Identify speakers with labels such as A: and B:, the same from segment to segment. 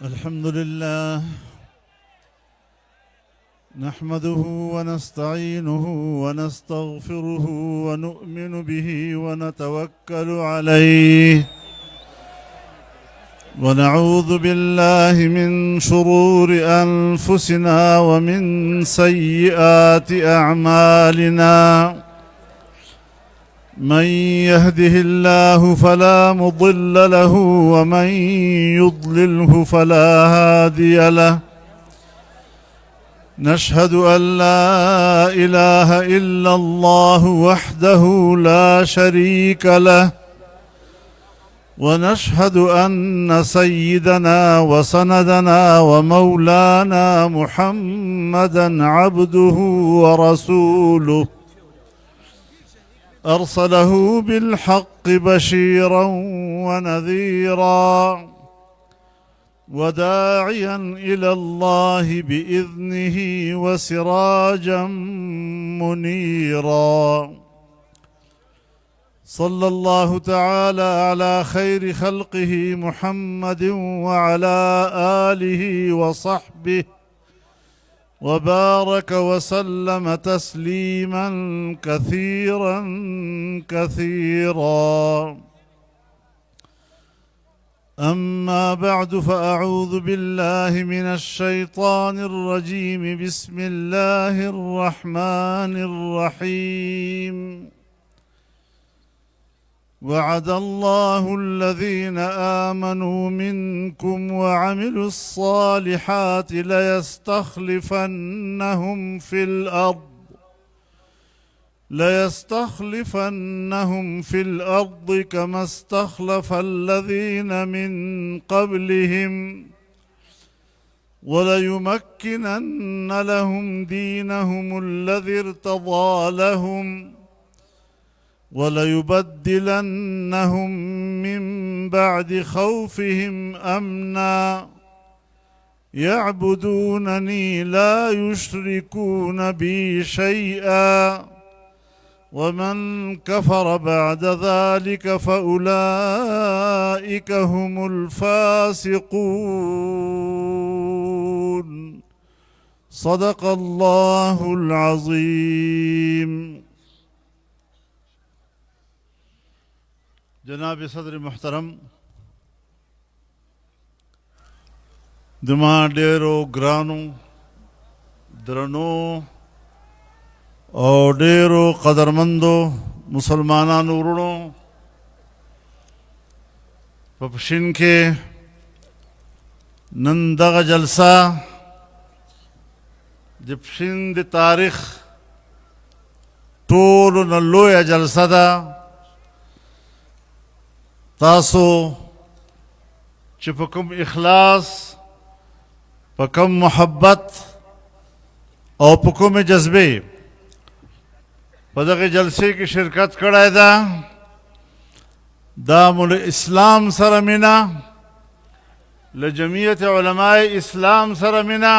A: الحمد لله نحمده ونستعينه ونستغفره ونؤمن به ونتوكل عليه ونعوذ بالله من شرور أنفسنا ومن سيئات أعمالنا من يهده الله فلا مضل له ومن يضلله فلا هادي له نشهد أن لا إله إلا الله وحده لا شريك له ونشهد أن سيدنا وسندنا ومولانا محمدا عبده ورسوله أرسله بالحق بشيرا ونذيرا وداعيا إلى الله بإذنه وسراجا منيرا صلى الله تعالى على خير خلقه محمد وعلى آله وصحبه وبارك وسلم تسليما كثيرا كثيرا أما بعد فأعوذ بالله من الشيطان الرجيم بسم الله الرحمن الرحيم وعد الله الذين آمنوا منكم وعملوا الصالحات ليستخلفنهم في الأرض كما استخلف الذين من قبلهم وليمكنن لهم دينهم الذي ارتضى لهم وليبدلنهم من بعد خوفهم أمنا يعبدونني لا يشركون بي شيئا ومن كفر بعد ذلك فأولئك هم الفاسقون صدق الله العظيم. جناب صدر محترم دما ډیرو ګرانو درنو او ډیرو قدرمندو مسلمانانو ورونو په پښین کې نن دغه جلسه د پښین د تاریخ ټولو نه لویه جلسه ده. تاسو چې په کوم اخلاص په کوم محبت او په کوم جذبه په دغه جلسې کې شرکت کړی ده دا مول اسلام سره مینه له جمعیت علماء اسلام سره مینه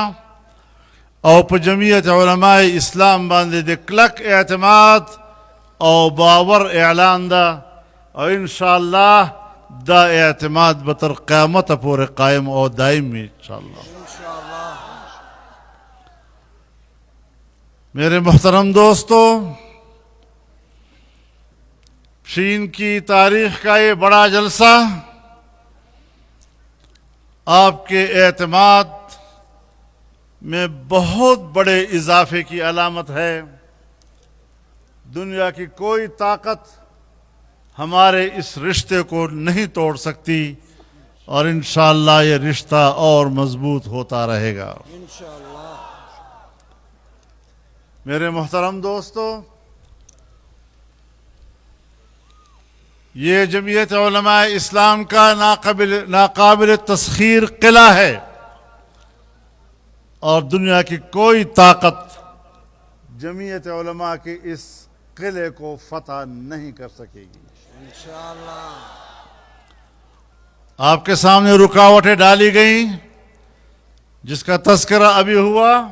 A: او په جمعیت علماء اسلام باندې د کلک اعتماد او باور اعلان ده او انشاءاللہ دا اعتماد بطر قیامت پورے قائم اور دائم انشاءاللہ. میرے محترم دوستو، پښین کی تاریخ کا یہ بڑا جلسہ آپ کے اعتماد میں بہت بڑے اضافے کی علامت ہے. دنیا کی کوئی طاقت ہمارے اس رشتے کو نہیں توڑ سکتی اور انشاءاللہ یہ رشتہ اور مضبوط ہوتا رہے گا انشاءاللہ. میرے محترم دوستو، یہ جمعیت علماء اسلام کا ناقابل تسخیر قلعہ ہے اور دنیا کی کوئی طاقت جمعیت علماء کے اس قلعے کو فتح نہیں کر سکے گی انشاءاللہ. آپ کے سامنے رکاوٹیں ڈالی گئیں جس کا تذکرہ ابھی ہوا،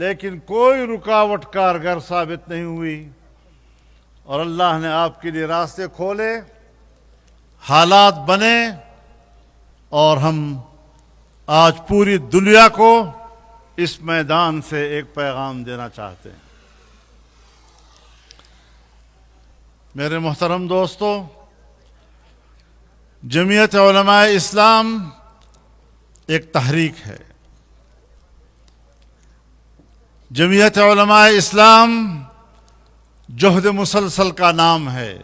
A: لیکن کوئی رکاوٹ کارگر ثابت نہیں ہوئی اور اللہ نے آپ کے لیے راستے کھولے، حالات بنے اور ہم آج پوری دنیا کو اس میدان سے ایک پیغام دینا چاہتے ہیں۔ میرے محترم دوستو، جمعیت علماء اسلام ایک تحریک ہے۔ جمعیت علماء اسلام جہد مسلسل کا نام ہے۔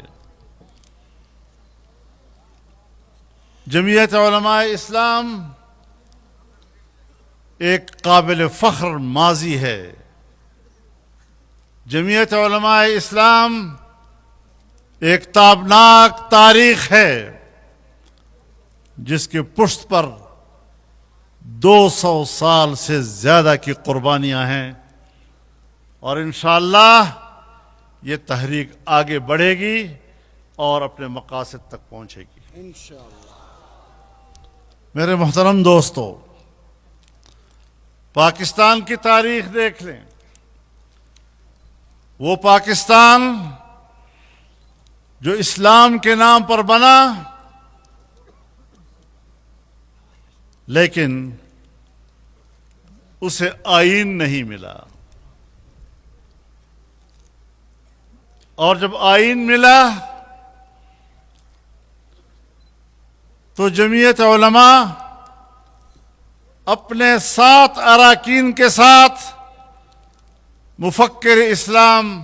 A: جمعیت علماء اسلام ایک قابل فخر ماضی ہے۔ جمعیت علماء اسلام ایک تابناک تاریخ ہے جس کے پشت پر 200 سال سے زیادہ کی قربانیاں ہیں، اور انشاءاللہ یہ تحریک آگے بڑھے گی اور اپنے مقاصد تک پہنچے گی انشاءاللہ۔ میرے محترم دوستو، پاکستان کی تاریخ دیکھ لیں۔ وہ پاکستان جو اسلام کے نام پر بنا، لیکن اسے آئین نہیں ملا، اور جب آئین ملا تو جمعیت علماء اپنے 7 اراکین کے ساتھ مفکر اسلام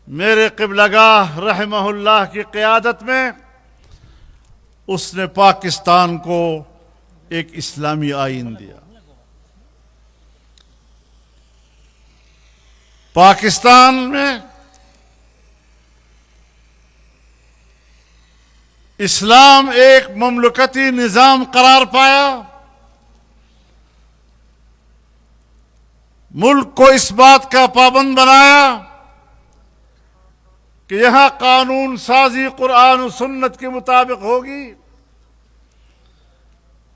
A: میرے قبلہ گاہ رحمہ اللہ کی قیادت میں اس نے پاکستان کو ایک اسلامی آئین دیا۔ پاکستان میں اسلام ایک مملکتی نظام قرار پایا۔ ملک کو اس بات کا پابند بنایا کہ یہاں قانون سازی قرآن و سنت کے مطابق ہوگی۔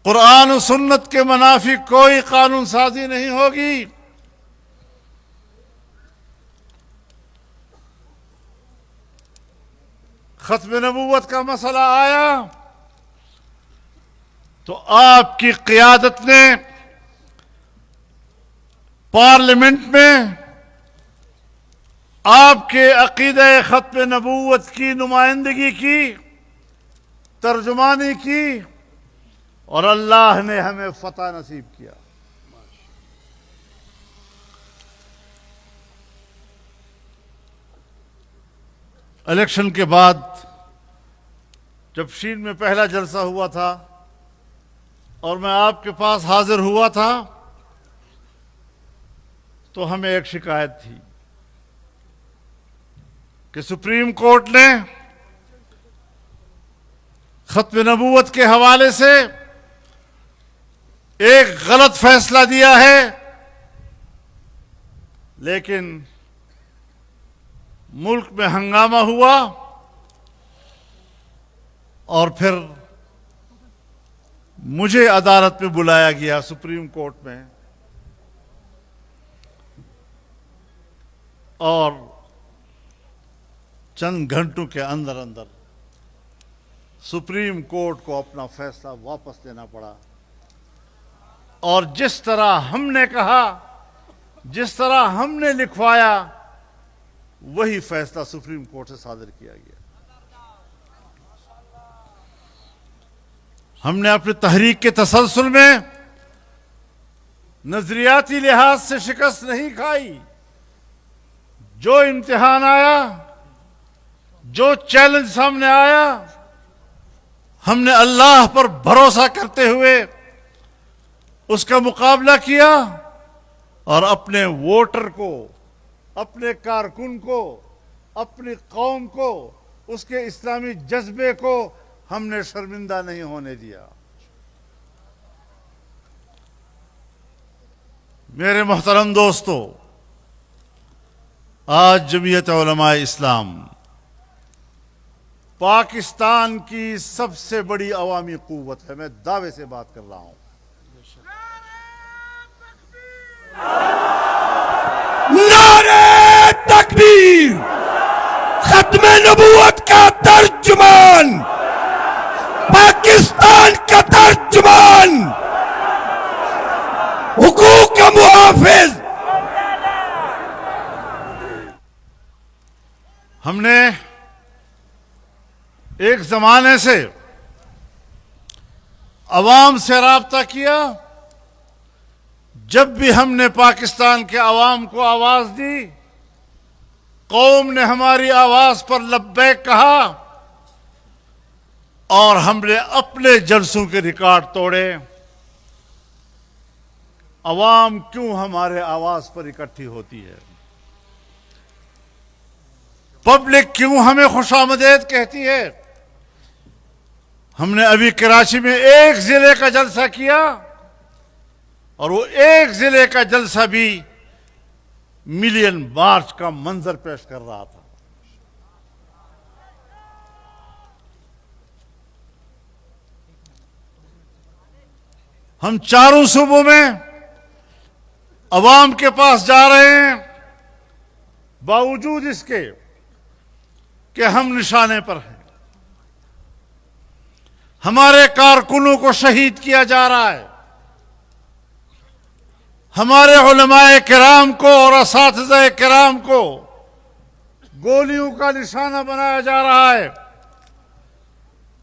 A: قرآن و سنت کے منافی کوئی قانون سازی نہیں ہوگی۔ ختم نبوت کا مسئلہ آیا تو آپ کی قیادت نے پارلیمنٹ میں آپ کے عقیدہ ختم نبوت کی نمائندگی کی، ترجمانی کی، اور اللہ نے ہمیں فتح نصیب کیا۔ الیکشن کے بعد جب شین میں پہلا جلسہ ہوا تھا اور میں آپ کے پاس حاضر ہوا تھا تو ہمیں ایک شکایت تھی کہ سپریم کورٹ نے ختم نبوت کے حوالے سے ایک غلط فیصلہ دیا ہے، لیکن ملک میں ہنگامہ ہوا اور پھر مجھے عدالت میں بلایا گیا، سپریم کورٹ میں، اور چند گھنٹوں کے اندر اندر سپریم کورٹ کو اپنا فیصلہ واپس لینا پڑا، اور جس طرح ہم نے کہا، جس طرح ہم نے لکھوایا، وہی فیصلہ سپریم کورٹ سے صادر کیا گیا۔ ہم نے اپنی تحریک کے تسلسل میں نظریاتی لحاظ سے شکست نہیں کھائی۔ جو امتحان آیا، جو چیلنج سامنے آیا، ہم نے اللہ پر بھروسہ کرتے ہوئے اس کا مقابلہ کیا، اور اپنے ووٹر کو، اپنے کارکن کو، اپنی قوم کو، اس کے اسلامی جذبے کو ہم نے شرمندہ نہیں ہونے دیا۔ میرے محترم دوستو، آج جمعیت علماء اسلام پاکستان کی سب سے بڑی عوامی قوت ہے۔ میں دعوے سے بات کر رہا ہوں۔
B: نعرہ تکبیر! ختم نبوت کا ترجمان، پاکستان کا کا ترجمان، حقوق کا محافظ.
A: ہم نے ایک زمانے سے عوام سے رابطہ کیا. جب بھی ہم نے پاکستان کے عوام کو آواز دی، قوم نے ہماری آواز پر لبیک کہا، اور ہم نے اپنے جلسوں کے ریکارڈ توڑے. عوام کیوں ہمارے آواز پر اکٹھی ہوتی ہے؟ پبلک کیوں ہمیں خوش آمدید کہتی ہے؟ ہم نے ابھی کراچی میں ایک ضلع کا جلسہ کیا، اور وہ ایک ضلع کا جلسہ بھی ملین مارچ کا منظر پیش کر رہا تھا. ہم چاروں صوبوں میں عوام کے پاس جا رہے ہیں، باوجود اس کے کہ ہم نشانے پر ہیں. ہمارے کارکنوں کو شہید کیا جا رہا ہے، ہمارے علماء کرام کو اور اساتذہ کرام کو گولیوں کا نشانہ بنایا جا رہا ہے.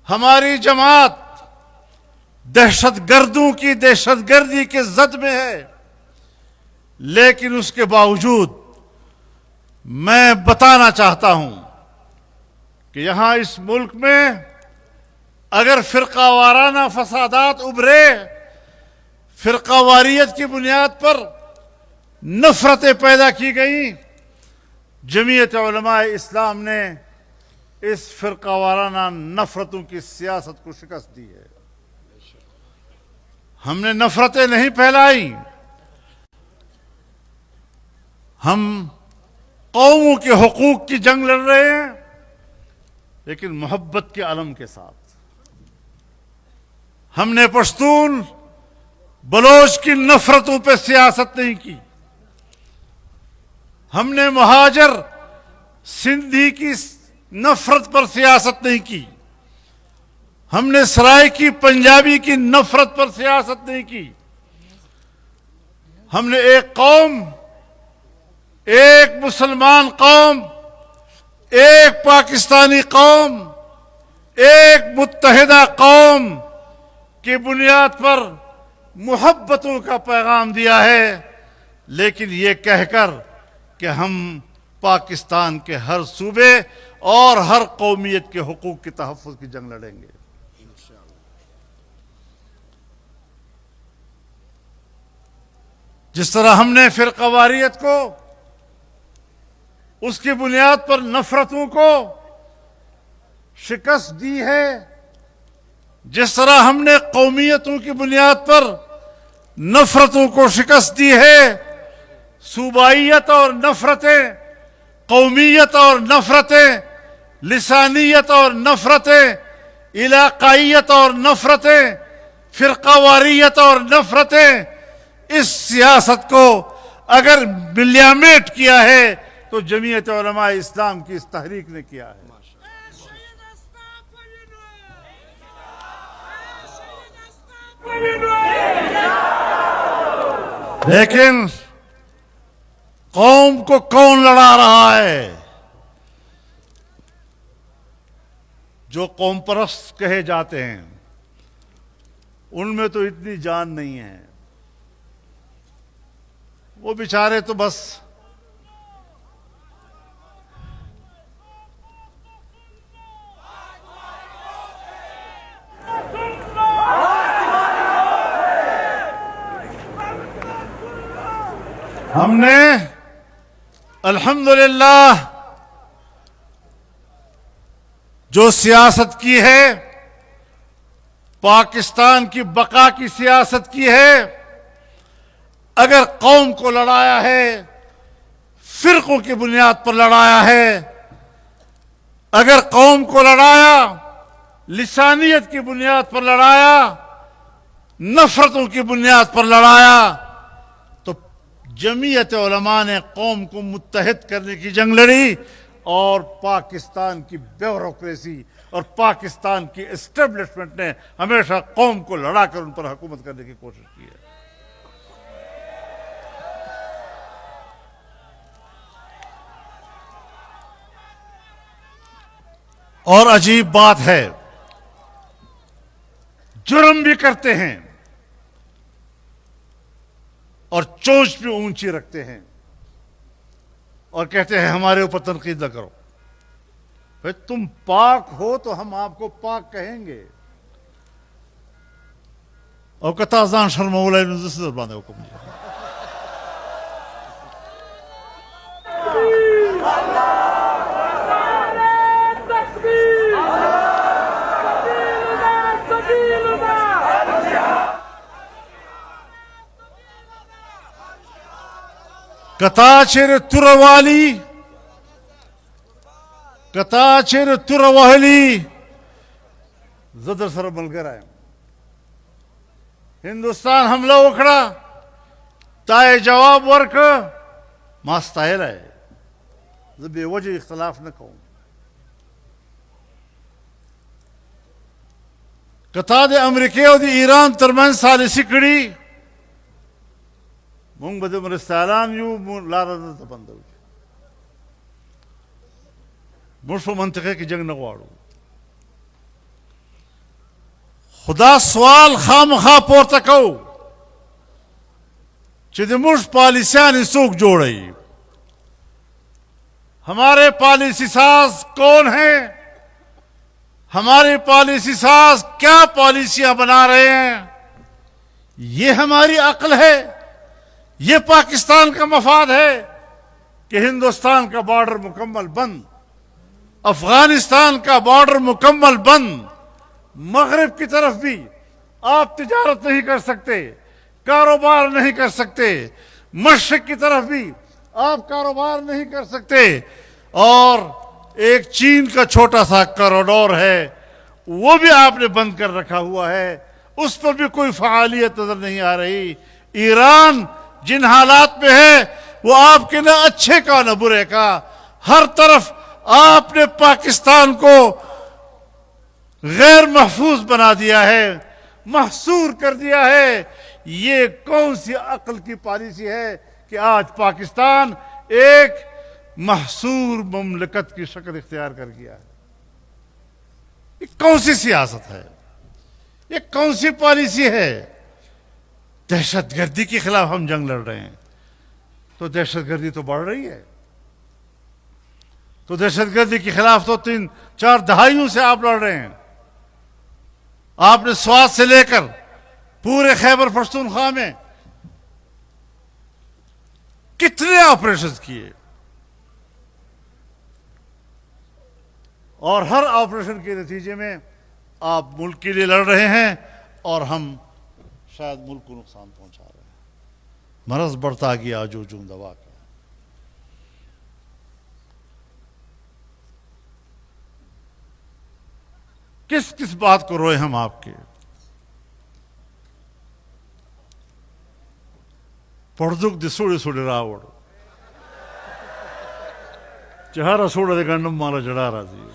A: ہماری جماعت دہشت گردوں کی دہشت گردی کے زد میں ہے، لیکن اس کے باوجود میں بتانا چاہتا ہوں کہ یہاں اس ملک میں اگر فرقہ وارانہ فسادات ابھرے، فرقہ واریت کی بنیاد پر نفرتیں پیدا کی گئیں، جمعیت علماء اسلام نے اس فرقہ وارانہ نفرتوں کی سیاست کو شکست دی ہے. ہم نے نفرتیں نہیں پھیلائی، ہم قوموں کے حقوق کی جنگ لڑ رہے ہیں، لیکن محبت کے علم کے ساتھ. ہم نے پشتون بلوچ کی نفرتوں پہ سیاست نہیں کی، ہم نے مہاجر سندھی کی نفرت پر سیاست نہیں کی، ہم نے سرائکی پنجابی کی نفرت پر سیاست نہیں کی. ہم نے ایک قوم، ایک مسلمان قوم، ایک پاکستانی قوم، ایک متحدہ قوم کی بنیاد پر محبتوں کا پیغام دیا ہے، لیکن یہ کہہ کر کہ ہم پاکستان کے ہر صوبے اور ہر قومیت کے حقوق کے تحفظ کی جنگ لڑیں گے. جس طرح ہم نے فرقہ واریت کو، اس کی بنیاد پر نفرتوں کو شکست دی ہے، جس طرح ہم نے قومیتوں کی بنیاد پر نفرتوں کو شکست دی ہے، صوبائیت اور نفرتیں، قومیت اور نفرتیں، لسانیت اور نفرتیں، علاقائیت اور نفرتیں، فرقہ واریت اور نفرتیں، اس سیاست کو اگر ملیامیٹ کیا ہے تو جمعیت علماء اسلام کی اس تحریک نے کیا ہے. لیکن قوم کو کون لڑا رہا ہے؟ جو قوم پرست کہے جاتے ہیں، ان میں تو اتنی جان نہیں ہے. وہ بیچارے تو بس ہم نے الحمدللہ جو سیاست کی ہے، پاکستان کی بقا کی سیاست کی ہے. اگر قوم کو لڑایا ہے، فرقوں کی بنیاد پر لڑایا ہے، اگر قوم کو لڑایا، لسانیت کی بنیاد پر لڑایا، نفرتوں کی بنیاد پر لڑایا، تو جمعیت علماء نے قوم کو متحد کرنے کی جنگ لڑی، اور پاکستان کی بیوروکریسی اور پاکستان کی اسٹیبلشمنٹ نے ہمیشہ قوم کو لڑا کر ان پر حکومت کرنے کی کوشش کی ہے. اور عجیب بات ہے، جرم بھی کرتے ہیں اور چونچ بھی اونچی رکھتے ہیں اور کہتے ہیں ہمارے اوپر تنقید نہ کرو. بھئی تم پاک ہو تو ہم آپ کو پاک کہیں گے. اور کتا زان شرمولای نو زسر باندې حکم دی. کتا چیر توروالی، کتا چیر توروالی زدر سر ملگر آئے. ہندوستان حملہ وکڑا تائے جواب ورک ماستائل ہے. بے وجہ اختلاف نہ کہوں. کتا دے امریکہ اور دے ایران ترمن سالسی کڑی مونگ بدے مرستالان یو لارا نتا بندو. مرشو منطقے کی جنگ نگوارو. خدا سوال خام خواہ پورتا کو چھ دے مرش پالیسیان سوک جوڑئی. ہمارے پالیسی ساز کون ہیں؟ ہمارے پالیسی ساز کیا پالیسیاں بنا رہے ہیں؟ یہ ہماری عقل ہے؟ یہ پاکستان کا مفاد ہے کہ ہندوستان کا بارڈر مکمل بند، افغانستان کا بارڈر مکمل بند، مغرب کی طرف بھی آپ تجارت نہیں کر سکتے، کاروبار نہیں کر سکتے، مشرق کی طرف بھی آپ کاروبار نہیں کر سکتے، اور ایک چین کا چھوٹا سا کوریڈور ہے وہ بھی آپ نے بند کر رکھا ہوا ہے، اس پر بھی کوئی فعالیت نظر نہیں آ رہی. ایران جن حالات میں ہے وہ آپ کے نہ اچھے کا نہ برے کا، ہر طرف آپ نے پاکستان کو غیر محفوظ بنا دیا ہے، محصور کر دیا ہے. یہ کون سی عقل کی پالیسی ہے کہ آج پاکستان ایک محصور مملکت کی شکل اختیار کر گیا ہے؟ یہ کون سی سیاست ہے؟ یہ کون سی پالیسی ہے؟ دہشت گردی کے خلاف ہم جنگ لڑ رہے ہیں تو دہشت گردی تو بڑھ رہی ہے. تو دہشت گردی کے خلاف تو 3-4 دہائیوں سے آپ لڑ رہے ہیں. آپ نے سوات سے لے کر پورے خیبر پختونخوا میں کتنے آپریشن کیے، اور ہر آپریشن کے نتیجے میں آپ ملک کے لیے لڑ رہے ہیں اور ہم شاید ملک کو نقصان پہنچا رہے ہیں. مرض بڑھتا گیا جو دوا کا. کس کس بات کو روئے ہم آپ کے؟ پڑدک دی سوڑی سوڑی راوڑ چہارا سوڑا دے گنڈم مالا جڑا رہا تھی.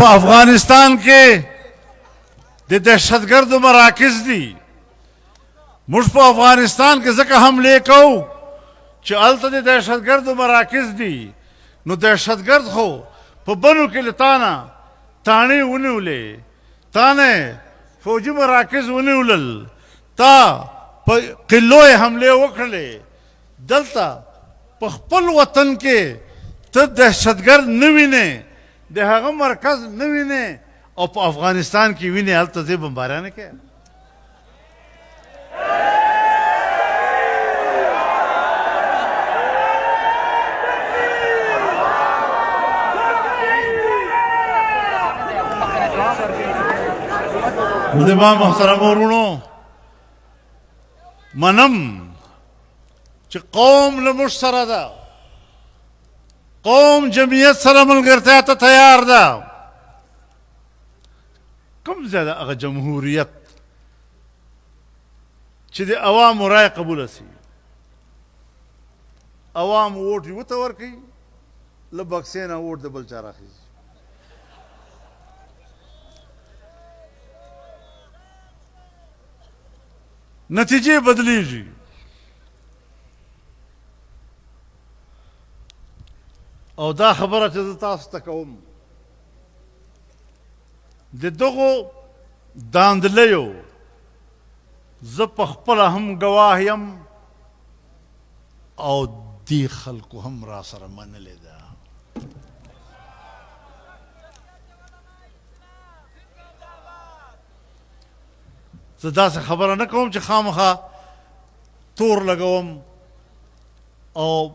A: افغانستان کے دہشت گرد مراکز دی مجھ پا افغانستان کے ذکر ہم لے کو چلتا دی دہشت گرد مراکز دی نو دہشت گرد ہو پا بنو کے لتانا تانی انیولے تانے فوجی مراکز انیولل تا پا قلوئے حملے وکھلے دلتا پا خپل وطن کے تا دہشت گرد نوینے دہاغ مرکز نوینے اور پا افغانستان کی وینے حالتا زی بمبارانے کیا. مدبان محترم ورونو منم چې قوم لمش سره ده، قوم جمعیت سره ملګرتیا ته تیار ده. کوم ځای ده هغه جمهوریت چې د عوامو رای قبوله سي، عوام ووټ یو ته ورکوي، له بکسې نه ووټ د بل چا راخیږي. نتیجې بدلیږي. او دا خبره چې زه تاسو ته کوم، د دغو داندلیو زه په خپله هم ګواه یم او دې خلکو هم را سره منلې ده. زه داسې خبره نه کوم چې خامخا تور لګوم او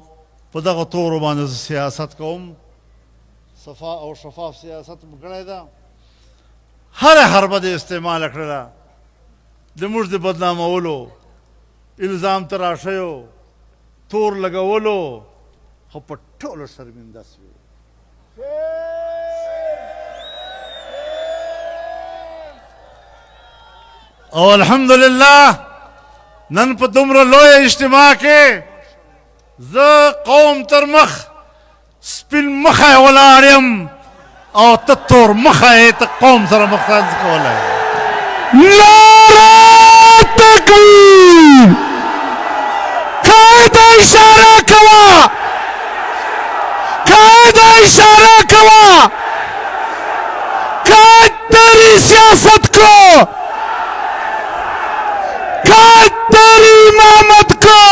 A: په دغه تورو باندې زه سیاست کوم. صفا او شفاف سیاست مو کړی ده. هره حربه دې استعماله کړله د موږ د بدنامولو، الزام تراشیو، تور لګولو، خو په ټولو شرمنده سوي. او الحمدلله نن په دومره لویه اجتماع کې زه قوم تر مخ سپین مخی ولاړ یم او ته تور مخی، ته قوم سره مختلف کولی.
B: نعرہ تکبیر! قاعدہ اشارہ کوا، قاعدہ اشارہ کوا، قائد تیری سیاست کو، قائد تیری امامت کو.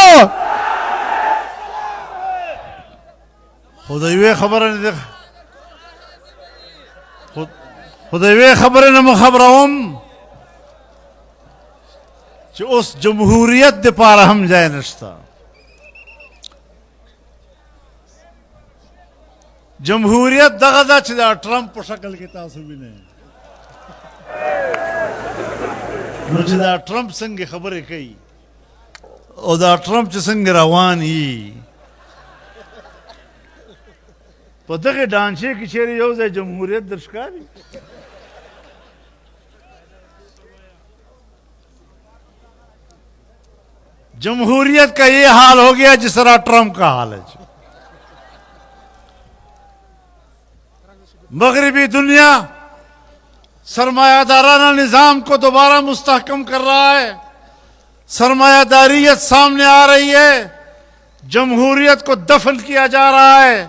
A: خو د یوې خبرې نه مو خبروم چې اوس جمهوریت دپاره هم ځای نشته. جمهوریت دغه ده چې د ټرمپ په شکل کې تاسو وینئ. نو چې دا ټرمپ څنګه خبرې کوي او دا ټرمپ چې څنګه روان یي، په دغه ډانچې کې چیرې یو ځای جمهوریت در ښکاري؟ جمہوریت کا یہ حال ہو گیا جس طرح ٹرمپ کا حال ہے. مغربی دنیا سرمایہ دارانہ نظام کو دوبارہ مستحکم کر رہا ہے، سرمایہ داریت سامنے آ رہی ہے، جمہوریت کو دفن کیا جا رہا ہے.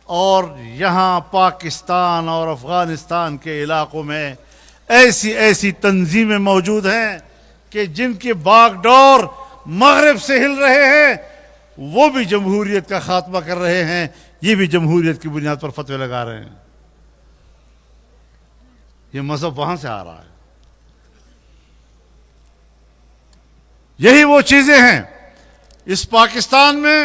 A: اور یہاں پاکستان اور افغانستان کے علاقوں میں ایسی ایسی تنظیمیں موجود ہیں کہ جن کے باغ ڈور مغرب سے ہل رہے ہیں، وہ بھی جمہوریت کا خاتمہ کر رہے ہیں، یہ بھی جمہوریت کی بنیاد پر فتوے لگا رہے ہیں. یہ مذہب وہاں سے آ رہا ہے. یہی وہ چیزیں ہیں. اس پاکستان میں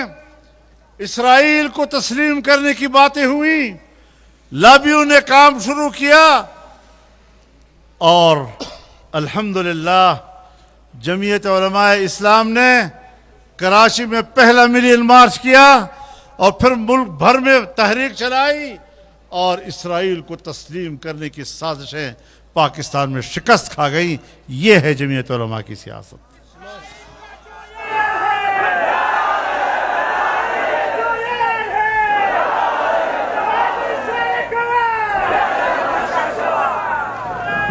A: اسرائیل کو تسلیم کرنے کی باتیں ہوئی، لابیوں نے کام شروع کیا اور الحمدللہ جمعیت علماء اسلام نے کراچی میں پہلا ملین مارچ کیا اور پھر ملک بھر میں تحریک چلائی اور اسرائیل کو تسلیم کرنے کی سازشیں پاکستان میں شکست کھا گئی. یہ ہے جمعیت علماء کی سیاست.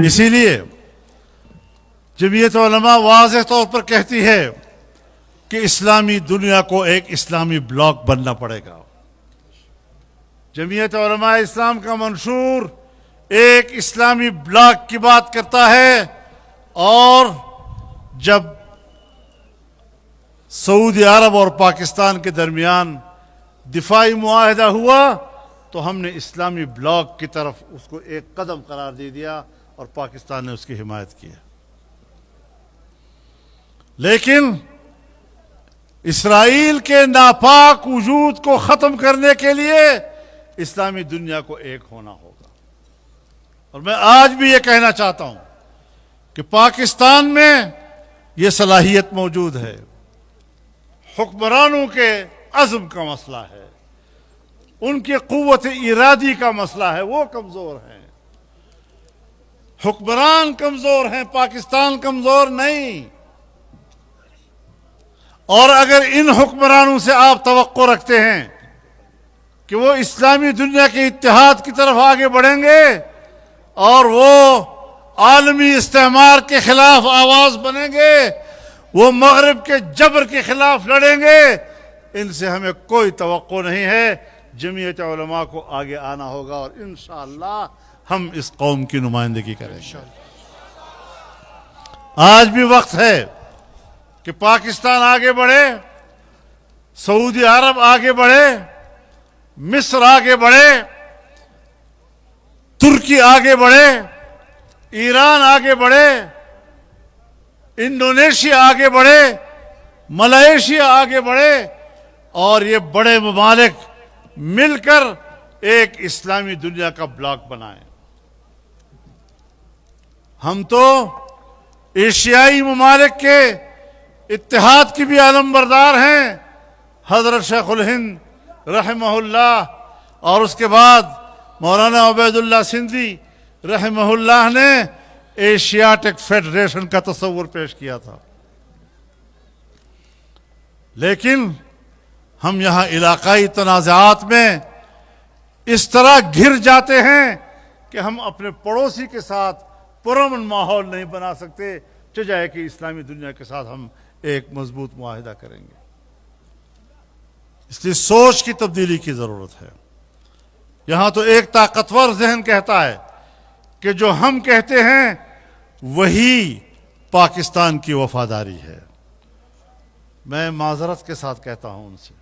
A: اسی لیے جمعیت علماء واضح طور پر کہتی ہے کہ اسلامی دنیا کو ایک اسلامی بلاک بننا پڑے گا. جمعیت علماء اسلام کا منشور ایک اسلامی بلاک کی بات کرتا ہے. اور جب سعودی عرب اور پاکستان کے درمیان دفاعی معاہدہ ہوا تو ہم نے اسلامی بلاک کی طرف اس کو ایک قدم قرار دے دیا اور پاکستان نے اس کی حمایت کی. لیکن اسرائیل کے ناپاک وجود کو ختم کرنے کے لیے اسلامی دنیا کو ایک ہونا ہوگا. اور میں آج بھی یہ کہنا چاہتا ہوں کہ پاکستان میں یہ صلاحیت موجود ہے. حکمرانوں کے عزم کا مسئلہ ہے, ان کی قوت ارادی کا مسئلہ ہے, وہ کمزور ہیں. حکمران کمزور ہیں, پاکستان کمزور نہیں. اور اگر ان حکمرانوں سے آپ توقع رکھتے ہیں کہ وہ اسلامی دنیا کے اتحاد کی طرف آگے بڑھیں گے اور وہ عالمی استعمار کے خلاف آواز بنیں گے, وہ مغرب کے جبر کے خلاف لڑیں گے, ان سے ہمیں کوئی توقع نہیں ہے. جمعیت علماء کو آگے آنا ہوگا اور انشاءاللہ ہم اس قوم کی نمائندگی کریں گے. آج بھی وقت ہے کہ پاکستان آگے بڑھے, سعودی عرب آگے بڑھے, مصر آگے بڑھے, ترکی آگے بڑھے, ایران آگے بڑھے, انڈونیشیا آگے بڑھے, ملائیشیا آگے بڑھے, اور یہ بڑے ممالک مل کر ایک اسلامی دنیا کا بلاک بنائیں. ہم تو ایشیائی ممالک کے اتحاد کی بھی علم بردار ہیں. حضرت شیخ الہند رحمہ اللہ اور اس کے بعد مولانا عبید اللہ سندھی رحمہ اللہ نے ایشیاٹک فیڈریشن کا تصور پیش کیا تھا. لیکن ہم یہاں علاقائی تنازعات میں اس طرح گھر جاتے ہیں کہ ہم اپنے پڑوسی کے ساتھ پرامن ماحول نہیں بنا سکتے, چاہے کہ اسلامی دنیا کے ساتھ ہم ایک مضبوط معاہدہ کریں گے. اس لیے سوچ کی تبدیلی کی ضرورت ہے. یہاں تو ایک طاقتور ذہن کہتا ہے کہ جو ہم کہتے ہیں وہی پاکستان کی وفاداری ہے. میں معذرت کے ساتھ کہتا ہوں ان سے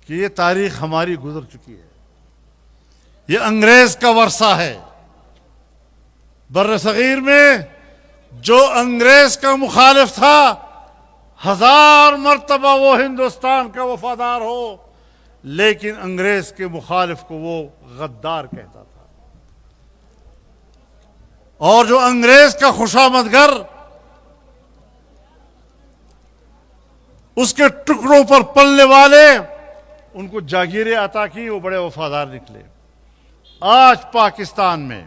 A: کہ یہ تاریخ ہماری گزر چکی ہے. یہ انگریز کا ورثہ ہے. بر صغیر میں جو انگریز کا مخالف تھا 1000 مرتبہ وہ ہندوستان کا وفادار ہو, لیکن انگریز کے مخالف کو وہ غدار کہتا تھا. اور جو انگریز کا خوشامدگر اس کے ٹکڑوں پر پلنے والے ان کو جاگیریں عطا کی, وہ بڑے وفادار نکلے. آج پاکستان میں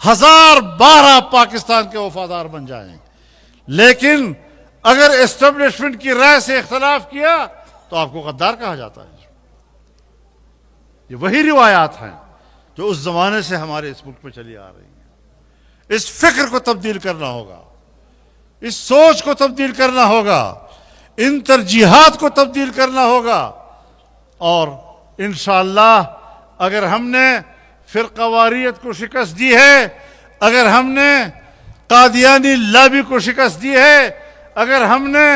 A: 1012 پاکستان کے وفادار بن جائیں, لیکن اگر اسٹیبلشمنٹ کی رائے سے اختلاف کیا تو آپ کو غدار کہا جاتا ہے. یہ وہی روایات ہیں جو اس زمانے سے ہمارے اس ملک میں چلی آ رہی ہیں. اس فکر کو تبدیل کرنا ہوگا, اس سوچ کو تبدیل کرنا ہوگا, ان ترجیحات کو تبدیل کرنا ہوگا. اور انشاءاللہ اگر ہم نے فرقہ واریت کو شکست دی ہے, اگر ہم نے قادیانی لابی کو شکست دی ہے, اگر ہم نے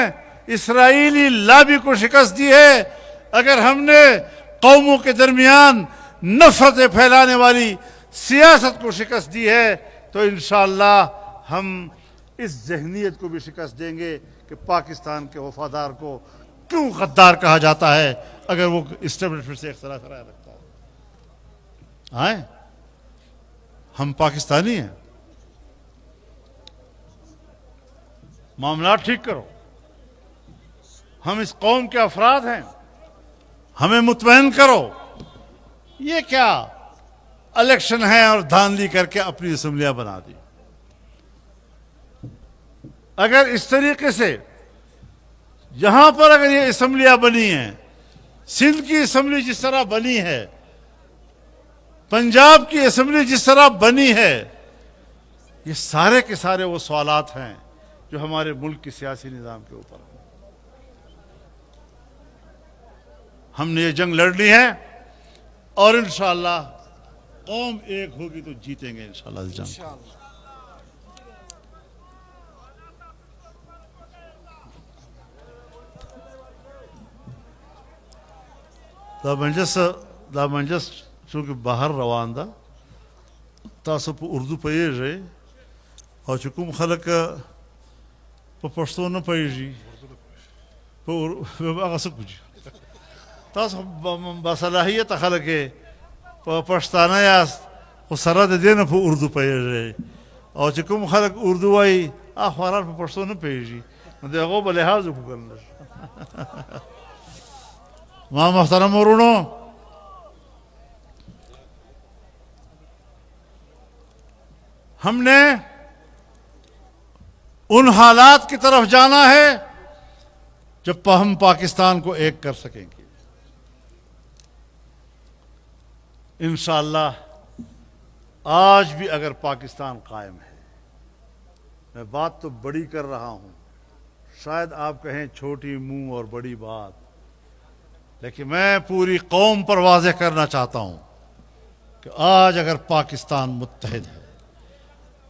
A: اسرائیلی لابی کو شکست دی ہے, اگر ہم نے قوموں کے درمیان نفرتیں پھیلانے والی سیاست کو شکست دی ہے, تو انشاءاللہ ہم اس ذہنیت کو بھی شکست دیں گے کہ پاکستان کے وفادار کو کیوں غدار کہا جاتا ہے اگر وہ اسٹیبلشمنٹ سے اختلاف رائے رکھتا ہے. آئیں, ہم پاکستانی ہیں, معاملات ٹھیک کرو. ہم اس قوم کے افراد ہیں, ہمیں مطمئن کرو. یہ کیا الیکشن ہے اور دھاندلی کر کے اپنی اسمبلیاں بنا دی. اگر اس طریقے سے یہاں پر اگر یہ اسمبلیاں بنی ہیں, سندھ کی اسمبلی جس طرح بنی ہے, پنجاب کی اسمبلی جس طرح بنی ہے, یہ سارے کے سارے وہ سوالات ہیں جو ہمارے ملک کی سیاسی نظام کے اوپر ہیں. ہم نے یہ جنگ لڑنی ہے اور انشاءاللہ قوم ایک ہوگی تو جیتیں گے انشاءاللہ اس جنگ کو. دا منجس چونکہ باہر روان دا تاسو په اردو پوهیږئ او چې کوم خلک په پښتو نه پوهیږي په هغه څه کوي تاسو باصلاحیت خلک په پښتانه یاست خو سره د دې نه په اردو پوهیږئ او چې کوم خلک اردو وایي اخبارات په پښتو نه پیږي نو د هغو به لحاظ وکړل. ما محترم ورونو، ہم نے ان حالات کی طرف جانا ہے جب ہم پاکستان کو ایک کر سکیں گے. انشاءاللہ آج بھی اگر پاکستان قائم ہے، میں بات تو بڑی کر رہا ہوں، شاید آپ کہیں چھوٹی منہ اور بڑی بات، لیکن میں پوری قوم پر واضح کرنا چاہتا ہوں کہ آج اگر پاکستان متحد ہے،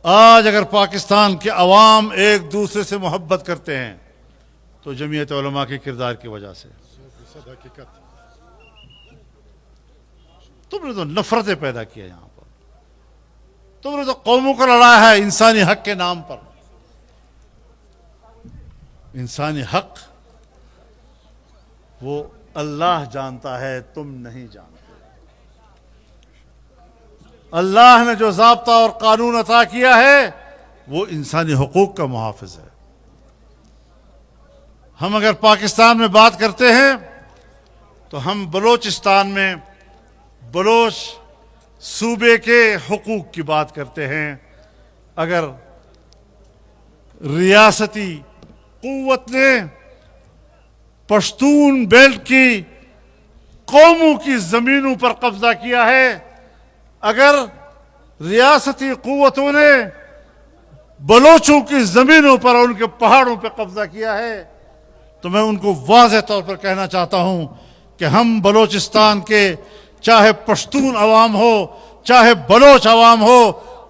A: آج اگر پاکستان کے عوام ایک دوسرے سے محبت کرتے ہیں تو جمعیت علماء کے کردار کی وجہ سے. تم نے تو نفرتیں پیدا کی ہے یہاں پر، تم نے تو قوموں کو لڑایا ہے انسانی حق کے نام پر. انسانی حق وہ اللہ جانتا ہے، تم نہیں جانتے. اللہ نے جو ضابطہ اور قانون عطا کیا ہے وہ انسانی حقوق کا محافظ ہے. ہم اگر پاکستان میں بات کرتے ہیں تو ہم بلوچستان میں بلوچ صوبے کے حقوق کی بات کرتے ہیں. اگر ریاستی قوت نے پشتون بیلٹ کی قوموں کی زمینوں پر قبضہ کیا ہے، اگر ریاستی قوتوں نے بلوچوں کی زمینوں پر اور ان کے پہاڑوں پہ قبضہ کیا ہے، تو میں ان کو واضح طور پر کہنا چاہتا ہوں کہ ہم بلوچستان کے چاہے پشتون عوام ہو چاہے بلوچ عوام ہو،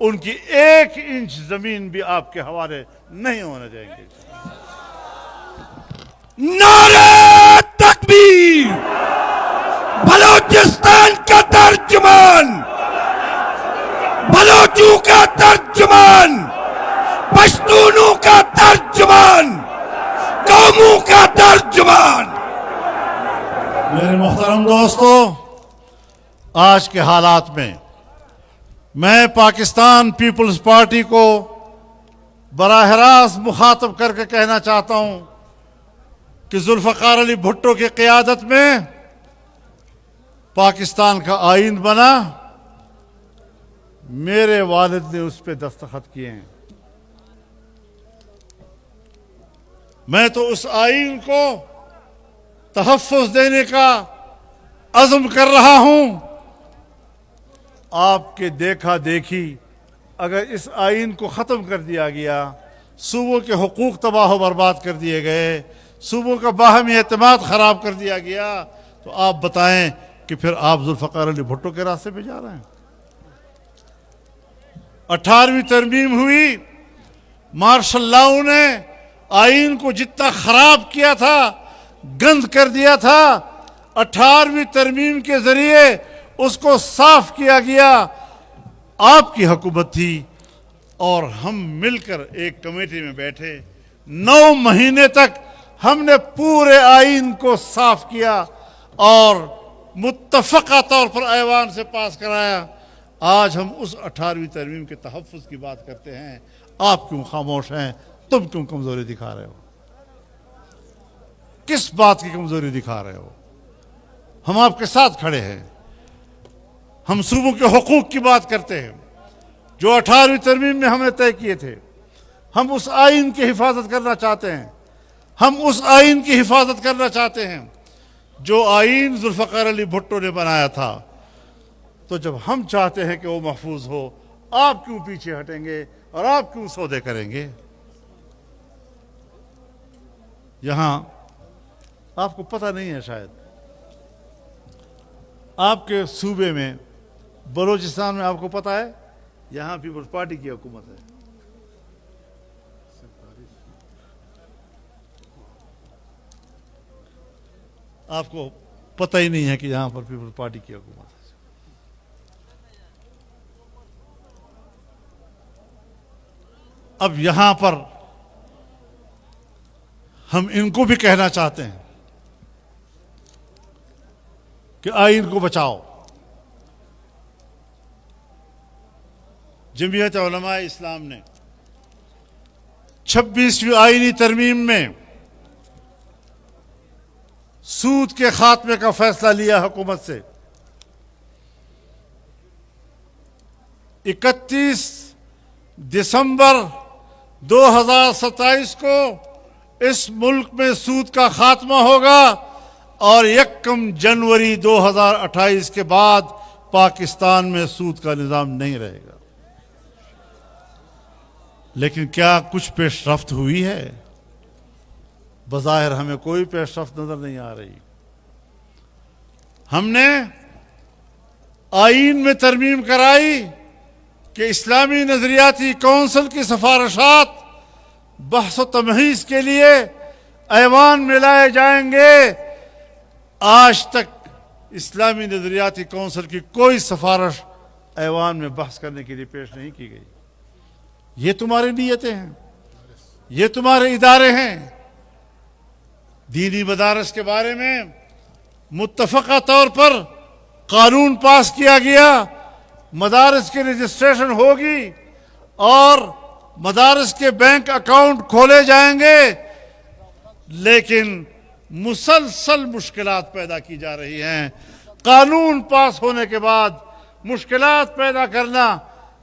A: ان کی 1 انچ زمین بھی آپ کے حوالے نہیں ہونے دیں گے.
B: نعرہ تکبیر! بلوچستان کا ترجمان، بلوچوں کا ترجمان، پشتونوں کا ترجمان، قوموں کا ترجمان.
A: میرے محترم دوستو، آج کے حالات میں میں پاکستان پیپلز پارٹی کو براہ راست مخاطب کر کے کہنا چاہتا ہوں کہ ذوالفقار علی بھٹو کی قیادت میں پاکستان کا آئین بنا، میرے والد نے اس پہ دستخط کیے ہیں. میں تو اس آئین کو تحفظ دینے کا عزم کر رہا ہوں. آپ کے دیکھا دیکھی اگر اس آئین کو ختم کر دیا گیا، صوبوں کے حقوق تباہ و برباد کر دیے گئے، صوبوں کا باہمی اعتماد خراب کر دیا گیا، تو آپ بتائیں کہ پھر آپ ذوالفقار علی بھٹو کے راستے پہ جا رہے ہیں. 18ویں ترمیم ہوئی، مارشل لاؤ نے آئین کو جتنا خراب کیا تھا، گند کر دیا تھا، 18ویں ترمیم کے ذریعے اس کو صاف کیا گیا. آپ کی حکومت تھی اور ہم مل کر ایک کمیٹی میں بیٹھے، 9 مہینے تک ہم نے پورے آئین کو صاف کیا اور متفقہ طور پر ایوان سے پاس کرایا. آج ہم اس 18ویں ترمیم کے تحفظ کی بات کرتے ہیں. آپ کیوں خاموش ہیں؟ تم کیوں کمزوری دکھا رہے ہو؟ کس بات کی کمزوری دکھا رہے ہو؟ ہم آپ کے ساتھ کھڑے ہیں. ہم صوبوں کے حقوق کی بات کرتے ہیں جو 18ویں ترمیم میں ہم نے طے کیے تھے. ہم اس آئین کی حفاظت کرنا چاہتے ہیں. ہم اس آئین کی حفاظت کرنا چاہتے ہیں جو آئین ذوالفقار علی بھٹو نے بنایا تھا. تو جب ہم چاہتے ہیں کہ وہ محفوظ ہو، آپ کیوں پیچھے ہٹیں گے اور آپ کیوں سودے کریں گے؟ یہاں آپ کو پتہ نہیں ہے، شاید آپ کے صوبے میں بلوچستان میں آپ کو پتہ ہے یہاں پیپلز پارٹی کی حکومت ہے. آپ کو پتہ ہی نہیں ہے کہ یہاں پر پیپلز پارٹی کی حکومت ہے. اب یہاں پر ہم ان کو بھی کہنا چاہتے ہیں کہ آئین کو بچاؤ. جمعیت علماء اسلام نے 26ویں آئینی ترمیم میں سود کے خاتمے کا فیصلہ لیا حکومت سے. 31 دسمبر 2027 کو اس ملک میں سود کا خاتمہ ہوگا اور 1 جنوری 2028 کے بعد پاکستان میں سود کا نظام نہیں رہے گا. لیکن کیا کچھ پیش رفت ہوئی ہے؟ بظاہر ہمیں کوئی پیش رفت نظر نہیں آ رہی. ہم نے آئین میں ترمیم کرائی کہ اسلامی نظریاتی کونسل کی سفارشات بحث و تمہیز کے لیے ایوان میں لائے جائیں گے. آج تک اسلامی نظریاتی کونسل کی کوئی سفارش ایوان میں بحث کرنے کے لیے پیش نہیں کی گئی. یہ تمہاری نیتیں ہیں، یہ تمہارے ادارے ہیں. دینی مدارس کے بارے میں متفقہ طور پر قانون پاس کیا گیا، مدارس کی رجسٹریشن ہوگی اور مدارس کے بینک اکاؤنٹ کھولے جائیں گے، لیکن مسلسل مشکلات پیدا کی جا رہی ہیں. قانون پاس ہونے کے بعد مشکلات پیدا کرنا،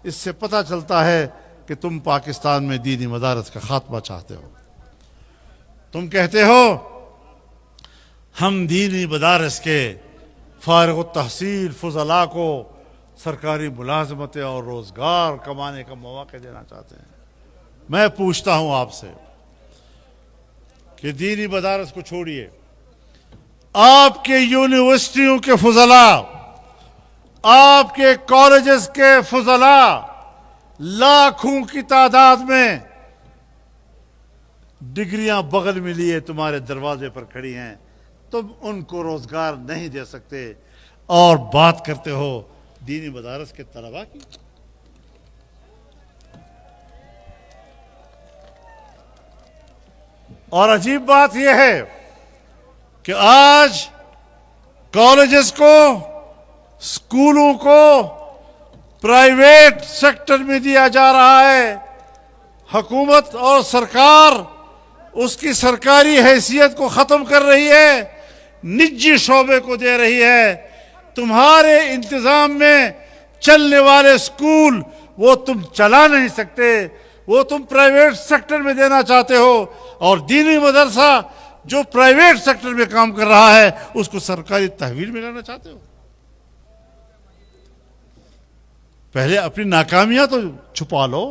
A: اس سے پتہ چلتا ہے کہ تم پاکستان میں دینی مدارس کا خاتمہ چاہتے ہو. تم کہتے ہو ہم دینی مدارس کے فارغ التحصیل فضلاء کو سرکاری ملازمتیں اور روزگار کمانے کا مواقع دینا چاہتے ہیں. میں پوچھتا ہوں آپ سے کہ دینی مدارس کو چھوڑیے، آپ کے یونیورسٹیوں کے فضلاء، آپ کے کالجز کے فضلاء لاکھوں کی تعداد میں ڈگریاں بغل میں لیے تمہارے دروازے پر کھڑی ہیں. تم ان کو روزگار نہیں دے سکتے اور بات کرتے ہو دینی مدارس کے طلباء کی. اور عجیب بات یہ ہے کہ آج کالجز کو، اسکولوں کو پرائیویٹ سیکٹر میں دیا جا رہا ہے. حکومت اور سرکار اس کی سرکاری حیثیت کو ختم کر رہی ہے، نجی شعبے کو دے رہی ہے. تمہارے انتظام میں چلنے والے اسکول وہ تم چلا نہیں سکتے، وہ تم پرائیویٹ سیکٹر میں دینا چاہتے ہو، اور دینی مدرسہ جو پرائیویٹ سیکٹر میں کام کر رہا ہے اس کو سرکاری تحویل میں لانا چاہتے ہو. پہلے اپنی ناکامیاں تو چھپا لو.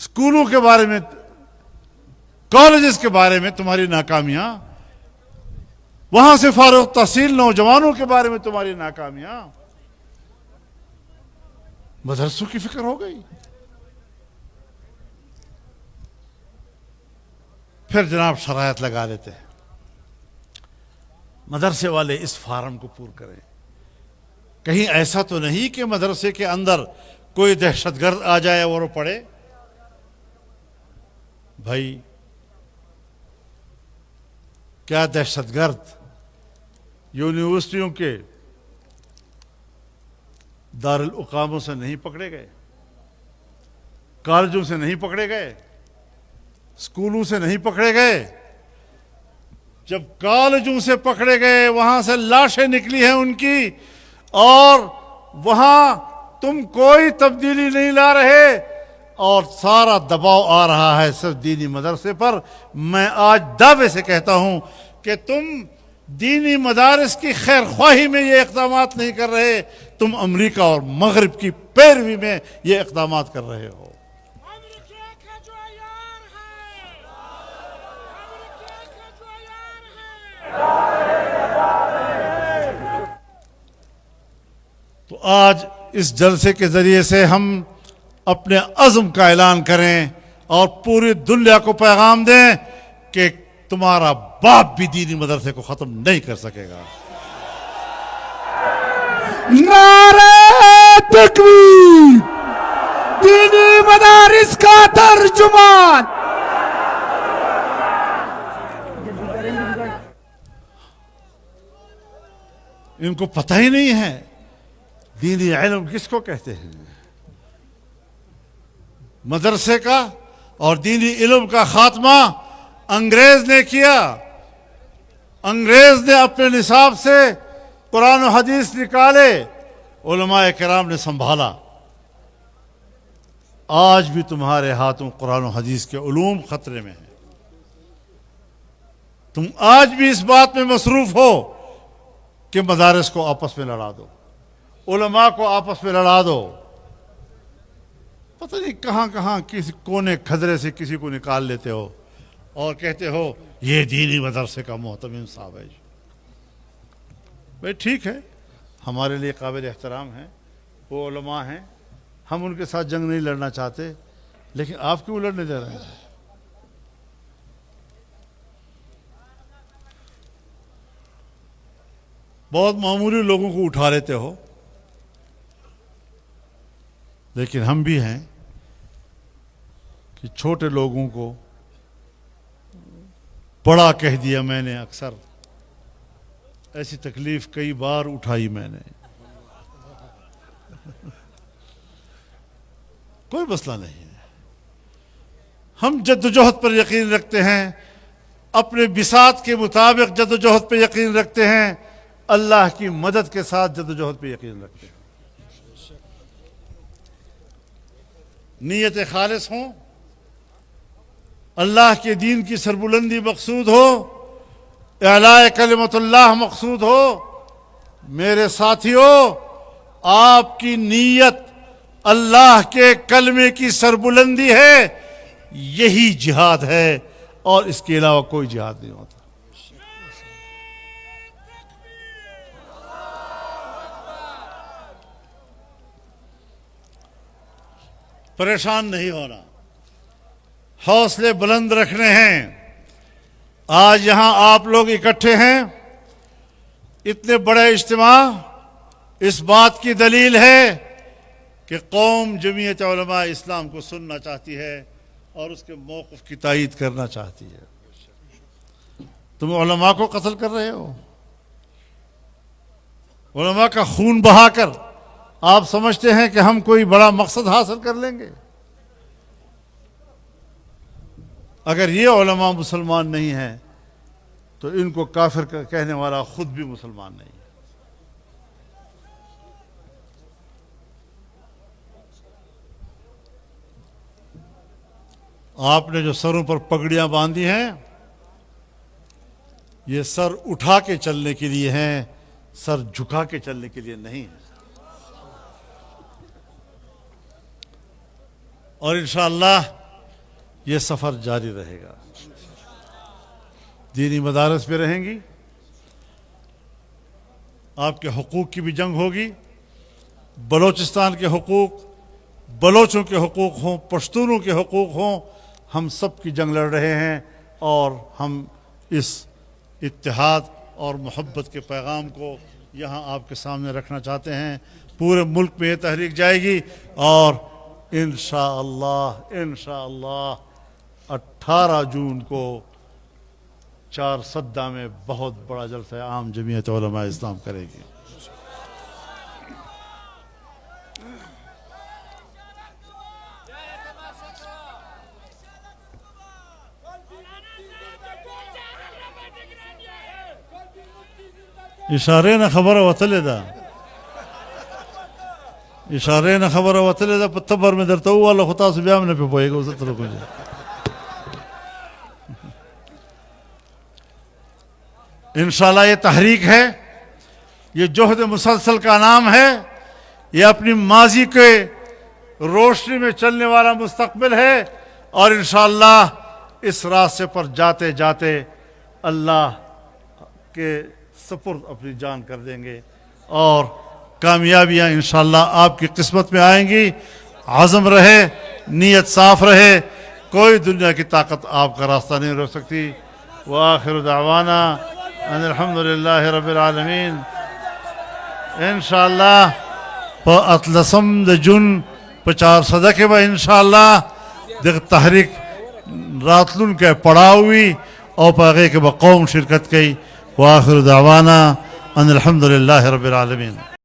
A: اسکولوں کے بارے میں، کالجز کے بارے میں تمہاری ناکامیاں، وہاں سے فارغ تحصیل نوجوانوں کے بارے میں تمہاری ناکامیاں. مدرسوں کی فکر ہو گئی. پھر جناب شرائط لگا لیتے ہیں. مدرسے والے اس فارم کو پور کریں. کہیں ایسا تو نہیں کہ مدرسے کے اندر کوئی دہشت گرد آ جائے اور وہ پڑھے. بھائی کیا دہشت گرد یونیورسٹیوں کے دارالاقاموں سے نہیں پکڑے گئے؟ کالجوں سے نہیں پکڑے گئے؟ اسکولوں سے نہیں پکڑے گئے؟ جب کالجوں سے پکڑے گئے وہاں سے لاشیں نکلی ہیں ان کی، اور وہاں تم کوئی تبدیلی نہیں لا رہے اور سارا دباؤ آ رہا ہے صرف دینی مدرسے پر. میں آج دعوے سے کہتا ہوں کہ تم دینی مدارس کی خیر خواہی میں یہ اقدامات نہیں کر رہے، تم امریکہ اور مغرب کی پیروی میں یہ اقدامات کر رہے ہو. تو آج اس جلسے کے ذریعے سے ہم اپنے عزم کا اعلان کریں اور پوری دنیا کو پیغام دیں کہ تمہارا باپ بھی دینی مدرسے کو ختم نہیں کر سکے گا.
B: نعرہ تکبیر! دینی مدارس کا ترجمان!
A: ان کو پتہ ہی نہیں ہے دینی علم کس کو کہتے ہیں. مدرسے کا اور دینی علم کا خاتمہ انگریز نے کیا. انگریز نے اپنے نصاب سے قرآن و حدیث نکالے, علماء کرام نے سنبھالا. آج بھی تمہارے ہاتھوں قرآن و حدیث کے علوم خطرے میں ہیں. تم آج بھی اس بات میں مصروف ہو کہ مدارس کو آپس میں لڑا دو, علماء کو آپس میں لڑا دو. پتہ نہیں کہاں کہاں کسی کونے کھدرے سے کسی کو نکال لیتے ہو اور کہتے ہو یہ دینی مدرسے کا محتمم صاحب ہے. بھائی ٹھیک ہے, ہمارے لیے قابل احترام ہیں, وہ علماء ہیں, ہم ان کے ساتھ جنگ نہیں لڑنا چاہتے, لیکن آپ کیوں لڑنے دے رہے ہیں؟ بہت معمولی لوگوں کو اٹھا لیتے ہو, لیکن ہم بھی ہیں کہ چھوٹے لوگوں کو بڑا کہہ دیا میں نے. اکثر ایسی تکلیف کئی بار اٹھائی میں نے. کوئی مسئلہ نہیں ہے, ہم جد و جہد پر یقین رکھتے ہیں, اپنے بساط کے مطابق جد و جہد پہ یقین رکھتے ہیں, اللہ کی مدد کے ساتھ جد و جہد پہ یقین رکھتے ہیں. نیت خالص ہوں, اللہ کے دین کی سربلندی مقصود ہو, اعلاء کلمت اللہ مقصود ہو. میرے ساتھیو, آپ کی نیت اللہ کے کلمے کی سربلندی ہے, یہی جہاد ہے, اور اس کے علاوہ کوئی جہاد نہیں ہوتا. پریشان نہیں ہونا, حوصلے بلند رکھنے ہیں. آج یہاں آپ لوگ اکٹھے ہیں, اتنے بڑے اجتماع اس بات کی دلیل ہے کہ قوم جمعیت علماء اسلام کو سننا چاہتی ہے اور اس کے موقف کی تائید کرنا چاہتی ہے. تم علماء کو قتل کر رہے ہو, علماء کا خون بہا کر آپ سمجھتے ہیں کہ ہم کوئی بڑا مقصد حاصل کر لیں گے. اگر یہ علماء مسلمان نہیں ہیں تو ان کو کافر کہنے والا خود بھی مسلمان نہیں ہے. آپ نے جو سروں پر پگڑیاں باندھی ہیں, یہ سر اٹھا کے چلنے کے لیے ہیں, سر جھکا کے چلنے کے لیے نہیں ہے. اور انشاءاللہ یہ سفر جاری رہے گا. دینی مدارس بھی رہیں گی, آپ کے حقوق کی بھی جنگ ہوگی. بلوچستان کے حقوق, بلوچوں کے حقوق ہوں, پشتونوں کے حقوق ہوں, ہم سب کی جنگ لڑ رہے ہیں. اور ہم اس اتحاد اور محبت کے پیغام کو یہاں آپ کے سامنے رکھنا چاہتے ہیں. پورے ملک میں یہ تحریک جائے گی, اور انشاءاللہ 18 جون کو چارسدہ میں بہت بڑا جلسہ عام جمعیت علماء اسلام کرے گی. اشارے نہ خبر وتلے دا, اشارے نہ خبر وتلے دا, پتبر میں درتا ہوا اللہ خطا سے بیام نے پہ پوئے گا. اسے طرح کو جائے انشاءاللہ یہ تحریک ہے, یہ جہد مسلسل کا نام ہے, یہ اپنی ماضی کے روشنی میں چلنے والا مستقبل ہے. اور انشاءاللہ اس راستے پر جاتے جاتے اللہ کے سپرد اپنی جان کر دیں گے, اور کامیابیاں انشاءاللہ آپ کی قسمت میں آئیں گی. عزم رہے, نیت صاف رہے, کوئی دنیا کی طاقت آپ کا راستہ نہیں روک سکتی. وآخر دعوانا ان الحمدللہ رب العالمین. انشاءاللہ پا اتلسم د جن پا 4 کے با انشاءاللہ دیکھ تحریک راتلون کے پڑاوی اور پاگے کے با قوم شرکت کی. وآخر دعوانا ان الحمدللہ رب العالمین.